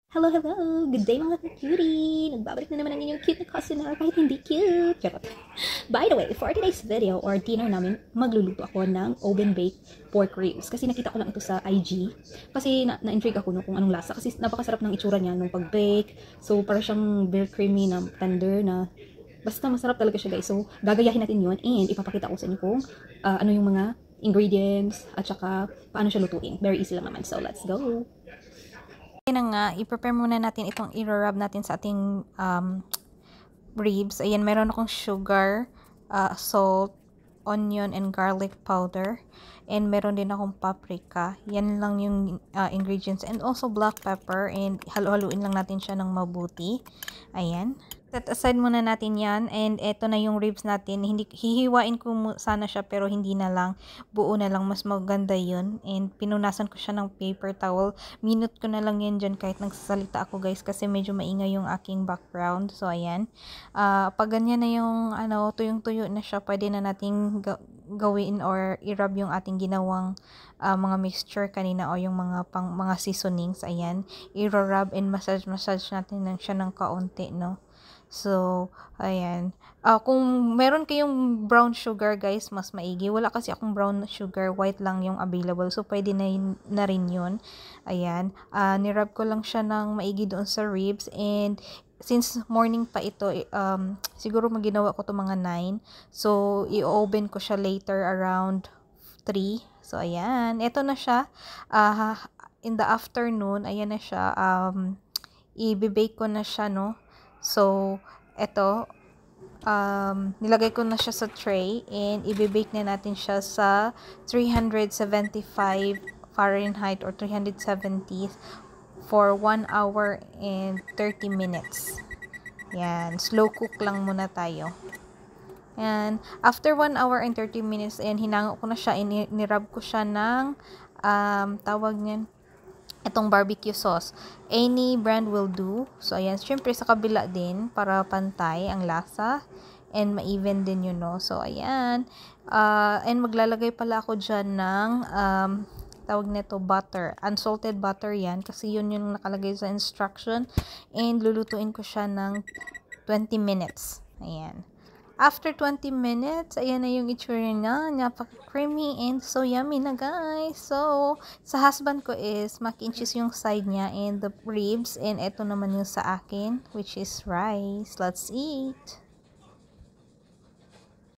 Hello, hello! Good day mga cutie! Nagbabalik na naman ang inyong cute na customer kahit hindi cute! Charot! By the way, for today's video or dinner namin, magluluto ako ng oven baked pork ribs. Kasi nakita ko lang ito sa IG. Kasi na-intrigue ako no, kung anong lasa. Kasi napakasarap ng itsura niya nung pag-bake. So, para siyang very creamy na tender na basta masarap talaga siya guys. So, gagayahin natin yun and ipapakita ko sa inyo kung ano yung mga ingredients at saka paano siya lutuin. Very easy lang naman. So, let's go! Na nga, i-prepare muna natin itong i-rub natin sa ating ribs. Ayan, meron akong sugar, salt, onion, and garlic powder. And meron din akong paprika. Yan lang yung ingredients. And also black pepper. And halo-haluin lang natin siya ng mabuti. Ayan. Set aside muna natin yan. And eto na yung ribs natin. Hihiwain ko sana siya pero hindi na lang. Buo na lang. Mas maganda yun. And pinunasan ko siya ng paper towel. Minute ko na lang yan dyan kahit nagsasalita ako guys. Kasi medyo maingay yung aking background. So ayan. Pag ganyan na yung tuyong-tuyo na siya, pwede na nating gawin or i-rub yung ating ginawang mga mixture kanina o yung mga seasonings. Ayan. I-rub and massage natin siya ng kaunti, no? So, ayan. Kung meron kayong brown sugar, guys, mas maigi. Wala kasi akong brown sugar. White lang yung available. So, pwede na rin yun. Ayan. Nirub ko lang siya ng maigi doon sa ribs. And, since morning pa ito, siguro maginawa ko to mga 9. So, i-oven ko siya later around 3. So, ayan. Ito na siya. In the afternoon, ayan na siya. I-bake ko na siya, no? So, eto, nilagay ko na siya sa tray and i-bake na natin siya sa 375 Fahrenheit or 370 for 1 hour and 30 minutes. Yan, slow cook lang muna tayo. And after 1 hour and 30 minutes, and hinango ko na siya, nirub ko siya ng tawag niyan, itong barbecue sauce. Any brand will do. So, ayan. Siyempre, sa kabila din para pantay ang lasa. And ma-even din yun, no? So, ayan. And maglalagay pala ako dyan ng tawag nito butter. Unsalted butter yan. Kasi yun yung nakalagay sa instruction. And lulutuin ko siya ng 20 minutes. Ayan. After 20 minutes, ayan na yung itsura niya. Napaka-creamy and so yummy na, guys. So, sa husband ko is mac and cheese yung side niya and the ribs. And ito naman yung sa akin, which is rice. Let's eat!